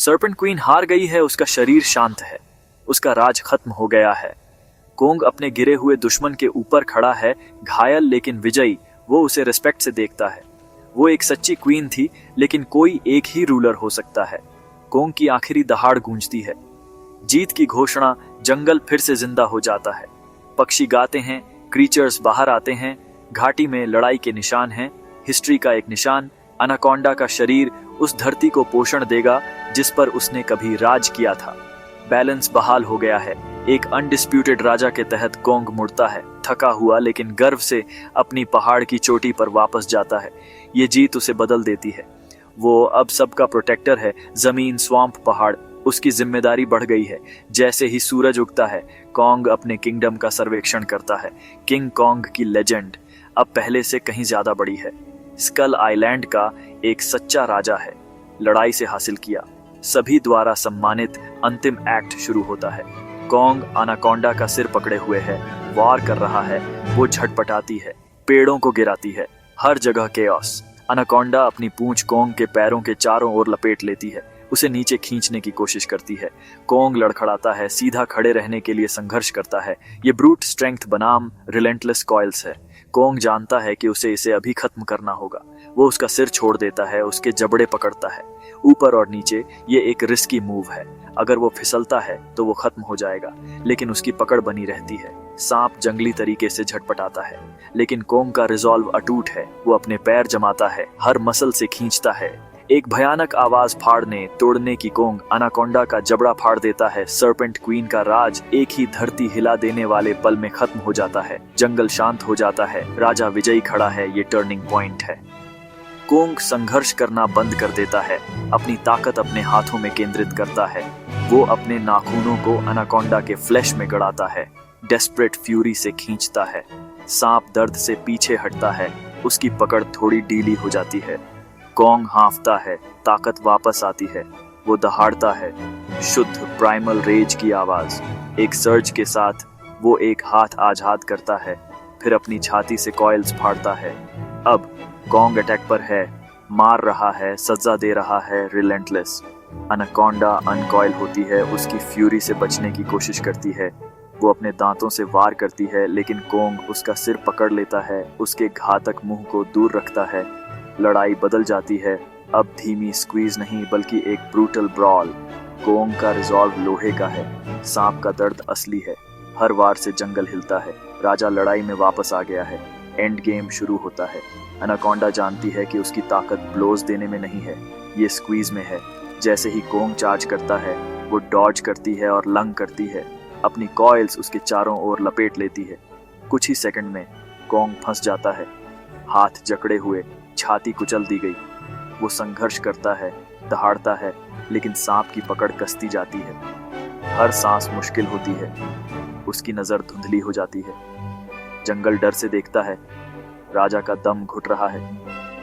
Serpent queen हार गई है, उसका शरीर शांत है, उसका राज खत्म हो गया है। कोंग अपने गिरे हुए दुश्मन के ऊपर खड़ा है, घायल लेकिन विजयी। वो उसे रिस्पेक्ट से देखता है। वो एक सच्ची क्वीन थी, लेकिन कोई एक ही रूलर हो सकता है। कोंग की आखिरी दहाड़ गूंजती है। जीत की घोषणा। जंगल फिर से जिंदा हो जाता है। पक्षी गाते हैं, क्रीचर्स बाहर आते हैं। घाटी में लड़ाई के निशान हैं। हिस्ट्री का एक निशान। अनाकोंडा का शरीर उस धरती को पोषण देगा जिस पर उसने कभी राज किया था। बैलेंस बहाल हो गया है। एक अनडिस्प्यूटेड राजा के तहत कोंग मुड़ता है, थका हुआ लेकिन गर्व से अपनी पहाड़ की चोटी पर वापस जाता है। ये जीत उसे बदल देती है। वो अब सबका प्रोटेक्टर है। जमीन, स्वैम्प, पहाड़, उसकी जिम्मेदारी बढ़ गई है। जैसे ही सूरज उगता है, कोंग अपने किंगडम का सर्वेक्षण करता है। किंग कोंग की लेजेंड अब पहले से कहीं ज्यादा बड़ी है। स्कल आइलैंड का एक सच्चा राजा है, लड़ाई से हासिल किया, सभी द्वारा सम्मानित। अंतिम एक्ट शुरू होता है। कोंग अनाकोंडा का सिर पकड़े हुए है, वार कर रहा है। वो झटपटाती है, पेड़ों को गिराती है, हर जगह केओस। अनाकोंडा अपनी पूंछ कोंग के पैरों के चारों ओर लपेट लेती है, उसे नीचे खींचने की कोशिश करती है। कोंग लड़खड़ाता है, सीधा खड़े रहने के लिए संघर्ष करता है। ये ब्रूट स्ट्रेंथ बनाम रिलेंटलेस कॉइल्स है। कोंग जानता है कि उसे इसे अभी खत्म करना होगा। वो उसका सिर छोड़ देता है, उसके जबड़े पकड़ता है, ऊपर और नीचे। ये एक रिस्की मूव है। अगर वो फिसलता है तो वो खत्म हो जाएगा, लेकिन उसकी पकड़ बनी रहती है। सांप जंगली तरीके से झटपटाता है, लेकिन कोंग का रिजॉल्व अटूट है। वो अपने पैर जमाता है, हर मसल से खींचता है। एक भयानक आवाज फाड़ने तोड़ने की कोंग अनाकोंडा का जबड़ा फाड़ देता है। सर्पेंट क्वीन का राज एक ही धरती हिला देने वाले पल में खत्म हो जाता है। जंगल शांत हो जाता है। राजा विजयी खड़ा है। ये टर्निंग पॉइंट है। कोंग संघर्ष करना बंद कर देता है, अपनी ताकत अपने हाथों में केंद्रित करता है। वो अपने नाखूनों को अनाकोंडा के फ्लैश में गड़ाता है, डेस्परेट फ्यूरी से खींचता है। सांप दर्द से पीछे हटता है, उसकी पकड़ थोड़ी ढीली हो जाती है। कोंग हांफता है, ताकत वापस आती है। वो दहाड़ता है, शुद्ध प्राइमल रेज की आवाज। एक सर्ज के साथ वो एक हाथ आजाद करता है, फिर अपनी छाती से कॉइल्स फाड़ता है। अब कोंग अटैक पर है, मार रहा है, सजा दे रहा है, रिलेंटलेस। अनाकोंडा अनकॉइल होती है, उसकी फ्यूरी से बचने की कोशिश करती है। वो अपने दांतों से वार करती है, लेकिन कोंग उसका सिर पकड़ लेता है, उसके घातक मुंह को दूर रखता है। लड़ाई बदल जाती है। अब धीमी स्क्वीज नहीं, बल्कि एक ब्रूटल ब्रॉल। कोंग का रिजॉल्व लोहे का है। सांप का दर्द असली है। हर वार से जंगल हिलता है। राजा लड़ाई में वापस आ गया है। एंड गेम शुरू होता है। अनाकोंडा जानती है कि उसकी ताकत ब्लोज देने में नहीं है, ये स्क्वीज में है। जैसे ही कोंग चार्ज करता है, वो डॉज करती है और लंग करती है। अपनी कॉइल्स उसके चारों ओर लपेट लेती है। कुछ ही सेकंड में कोंग फंस जाता है, हाथ जकड़े हुए, छाती कुचल दी गई। वो संघर्ष करता है, दहाड़ता है, लेकिन सांप की पकड़ कसती जाती है। हर सांस मुश्किल होती है। उसकी नजर धुंधली हो जाती है। जंगल डर से देखता है। राजा का दम घुट रहा है।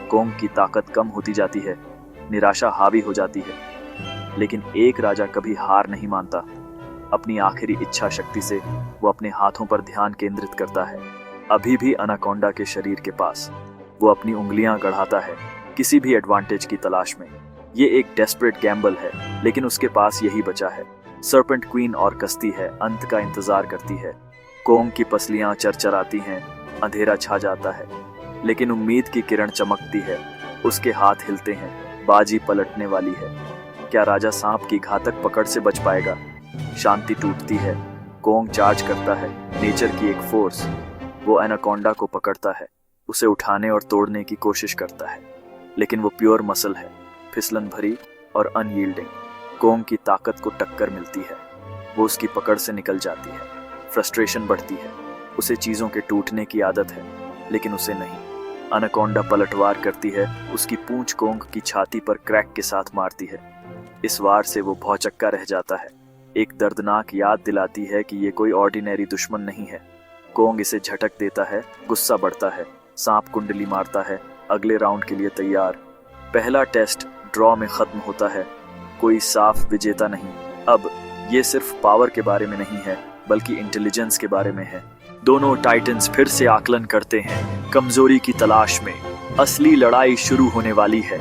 कोंग की ताकत कम होती जाती है। निराशा हावी हो जाती है। लेकिन एक राजा कभी हार नहीं मानता। अपनी आखिरी इच्छा शक्ति से वो अपने हाथों पर ध्यान केंद्रित करता है, अभी भी अनाकोंडा के शरीर के पास। वो अपनी उंगलियां गढ़ाता है, किसी भी एडवांटेज की तलाश में। ये एक डेस्परेट गैम्बल है, लेकिन उसके पास यही बचा है। सर्पेंट क्वीन और कसती है, अंत का इंतजार करती है। कोंग की पसलियां चरचराती हैं, अंधेरा छा जाता है, लेकिन उम्मीद की किरण चमकती है। उसके हाथ हिलते हैं, बाजी पलटने वाली है। क्या राजा सांप की घातक पकड़ से बच पाएगा? शांति टूटती है। कोंग चार्ज करता है, नेचर की एक फोर्स। वो एनाकोंडा को पकड़ता है, उसे उठाने और तोड़ने की कोशिश करता है, लेकिन वो प्योर मसल है, फिसलन भरी और अनयील्डिंग। कोंग की ताकत को टक्कर मिलती है। वो उसकी पकड़ से निकल जाती है। फ्रस्ट्रेशन बढ़ती है। उसे चीजों के टूटने की आदत है, लेकिन उसे नहीं। अनाकोंडा पलटवार करती है, उसकी पूंछ कोंग की छाती पर क्रैक के साथ मारती है। इस वार से वो भौचक्का रह जाता है। एक दर्दनाक याद दिलाती है कि ये कोई ऑर्डिनरी दुश्मन नहीं है। कोंग इसे झटक देता है, गुस्सा बढ़ता है। सांप कुंडली मारता है, अगले राउंड के लिए तैयार। पहला टेस्ट ड्रॉ में खत्म होता है। कोई साफ विजेता नहीं। अब ये सिर्फ पावर के बारे में नहीं है, बल्कि इंटेलिजेंस के बारे में है। दोनों टाइटन्स फिर से आकलन करते हैं, कमजोरी की तलाश में। असली लड़ाई शुरू होने वाली है।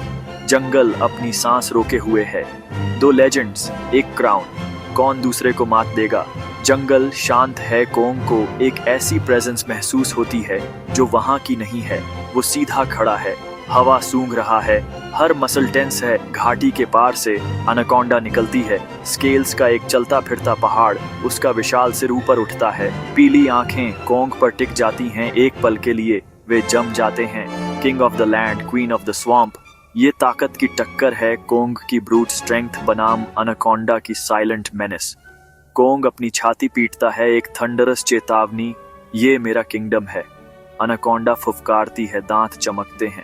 जंगल अपनी सांस रोके हुए है। दो लेजेंड्स, एक क्राउन, कौन दूसरे को मात देगा? जंगल शांत है। कोंग को एक ऐसी प्रेजेंस महसूस होती है जो वहां की नहीं है। वो सीधा खड़ा है, हवा सूंघ रहा है, हर मसल टेंस है। घाटी के पार से अनाकोंडा निकलती है। स्केल्स का एक चलता फिरता पहाड़, उसका विशाल सिर ऊपर उठता है। पीली आंखें कोंग पर टिक जाती हैं एक पल के लिए, वे जम जाते हैं। King of the land, queen of the swamp, ये ताकत की टक्कर है। कोंग की ब्रूट स्ट्रेंथ बनाम अनाकोंडा की साइलेंट मेनेस। कोंग अपनी छाती पीटता है, एक थंडरस चेतावनी, ये मेरा किंगडम है। अनाकोंडा फुफकारती है, दांत चमकते हैं।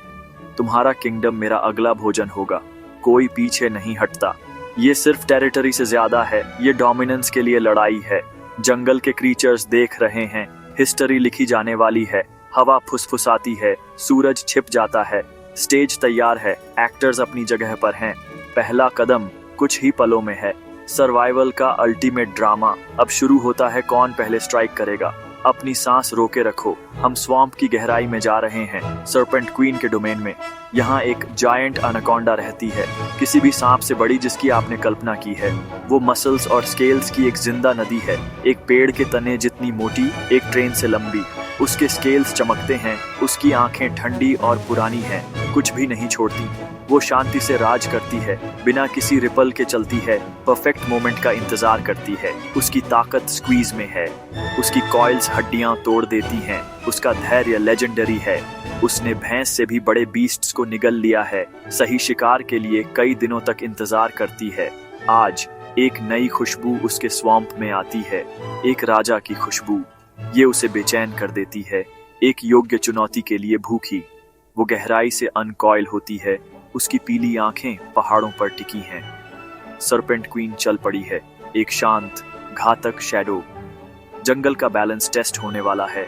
तुम्हारा किंगडम मेरा अगला भोजन होगा। कोई पीछे नहीं हटता। ये सिर्फ टेरिटरी से ज्यादा है, ये डोमिनेंस के लिए लड़ाई है। जंगल के क्रीचर्स देख रहे हैं, हिस्ट्री लिखी जाने वाली है। हवा फुसफुसाती है, सूरज छिप जाता है। स्टेज तैयार है, एक्टर्स अपनी जगह पर हैं। पहला कदम कुछ ही पलों में है। सर्वाइवल का अल्टीमेट ड्रामा अब शुरू होता है। कौन पहले स्ट्राइक करेगा? अपनी सांस रोके रखो, हम स्वैम्प की गहराई में जा रहे हैं, सर्पेंट क्वीन के डोमेन में। यहाँ एक जायंट अनाकोंडा रहती है, किसी भी सांप से बड़ी जिसकी आपने कल्पना की है। वो मसल्स और स्केल्स की एक जिंदा नदी है, एक पेड़ के तने जितनी मोटी, एक ट्रेन से लंबी। उसके स्केल्स चमकते हैं, उसकी आंखें ठंडी और पुरानी हैं, कुछ भी नहीं छोड़ती। वो शांति से राज करती है, बिना किसी रिपल के चलती है, परफेक्ट मोमेंट का इंतजार करती है। उसकी ताकत स्क्वीज में है, उसकी कॉइल्स हड्डियां तोड़ देती हैं, उसका धैर्य लेजेंडरी है। उसने भैंस से भी बड़े बीस्ट्स को निगल लिया है। सही शिकार के लिए कई दिनों तक इंतजार करती है। आज एक नई खुशबू उसके स्वैम्प में आती है, एक राजा की खुशबू। ये उसे बेचैन कर देती है, एक योग्य चुनौती के लिए भूखी। वो गहराई से अनकॉइल होती है, उसकी पीली आंखें पहाड़ों पर टिकी हैं। सर्पेंट क्वीन चल पड़ी है, एक शांत घातक शैडो। जंगल का बैलेंस टेस्ट होने वाला है।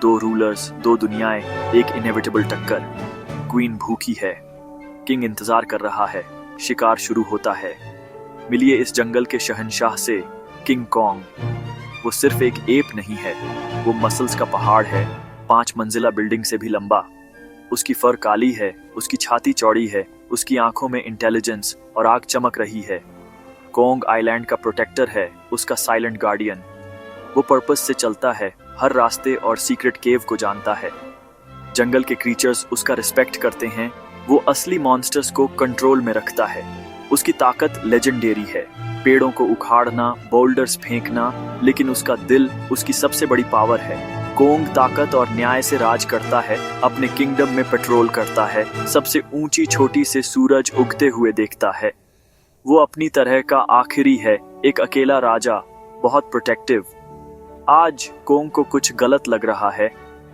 दो रूलर्स, दो दुनियाएं, एक इनएविटेबल टक्कर। क्वीन भूखी है, किंग इंतजार कर रहा है। शिकार शुरू होता है। मिलिए इस जंगल के शहंशाह से, किंग कॉन्ग। वो सिर्फ एक एप नहीं है, वो मसल्स का पहाड़ है, 5 मंजिला बिल्डिंग से भी लंबा। उसकी फर काली है, उसकी छाती चौड़ी है, उसकी आंखों में इंटेलिजेंस और आग चमक रही है। कोंग आइलैंड का प्रोटेक्टर है, उसका साइलेंट गार्डियन। वो पर्पस से चलता है, हर रास्ते और सीक्रेट केव को जानता है। जंगल के क्रीचर्स उसका रिस्पेक्ट करते हैं। वो असली मॉन्स्टर्स को कंट्रोल में रखता है। उसकी ताकत लेजेंडरी है, पेड़ों को उखाड़ना, बोल्डर्स फेंकना, लेकिन उसका दिल उसकी सबसे बड़ी पावर है। कोंग ताकत और न्याय से राज करता है, अपने किंगडम में पेट्रोल करता है, सबसे ऊंची चोटी से सूरज उगते हुए देखता है। वो अपनी तरह का आखिरी है, एक अकेला राजा, बहुत प्रोटेक्टिव। आज कोंग को कुछ गलत लग रहा है।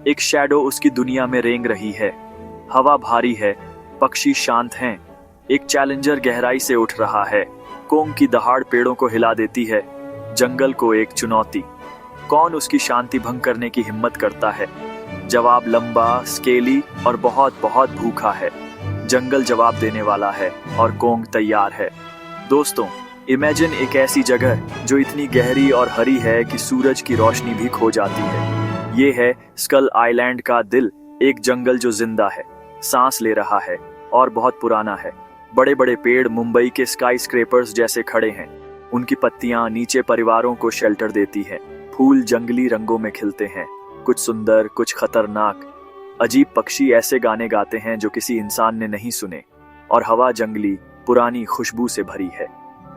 एक शैडो उसकी दुनिया में रेंग रही है। हवा भारी है, पक्षी शांत हैं, एक चैलेंजर गहराई से उठ रहा है। कोंग की दहाड़ पेड़ों को हिला देती है, जंगल को एक चुनौती। कौन उसकी शांति भंग करने की हिम्मत करता है? जवाब लंबा, स्केली और बहुत बहुत भूखा है। जंगल जवाब देने वाला है और कोंग तैयार है। दोस्तों, इमेजिन एक ऐसी जगह जो इतनी गहरी और हरी है कि सूरज की रोशनी भी खो जाती है। ये है स्कल आइलैंड का दिल, एक जंगल जो जिंदा है, सांस ले रहा है और बहुत पुराना है। बड़े बड़े पेड़ मुंबई के स्काई स्क्रेपर्स जैसे खड़े हैं। उनकी पत्तियां नीचे परिवारों को शेल्टर देती हैं। फूल जंगली रंगों में खिलते हैं, कुछ सुंदर, कुछ खतरनाक। अजीब पक्षी ऐसे गाने गाते हैं जो किसी इंसान ने नहीं सुने। और हवा जंगली, पुरानी खुशबू से भरी है।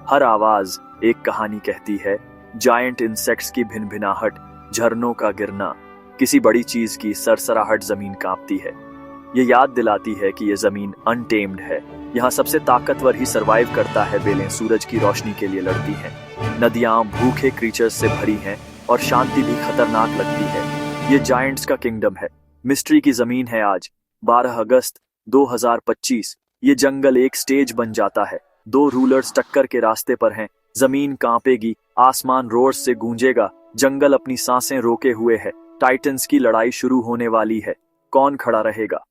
हर आवाज एक कहानी कहती है। जायंट इंसेक्ट्स की भिनभिनाहट, झरनों का गिरना, किसी बड़ी चीज की सरसराहट जमीन कांपती है। ये याद दिलाती है कि ये जमीन अनटेम्ड है। यहाँ सबसे ताकतवर ही सरवाइव करता है। बेलें सूरज की रोशनी के लिए लड़ती हैं। नदियां भूखे क्रीचर्स से भरी हैं और शांति भी खतरनाक लगती है। ये जायंट्स का किंगडम है, मिस्ट्री की जमीन है। आज 12 अगस्त 2025 ये जंगल एक स्टेज बन जाता है। दो रूलर्स टक्कर के रास्ते पर हैं। जमीन कांपेगी, आसमान रोर से गूंजेगा। जंगल अपनी सांसें रोके हुए है। टाइटन्स की लड़ाई शुरू होने वाली है। कौन खड़ा रहेगा?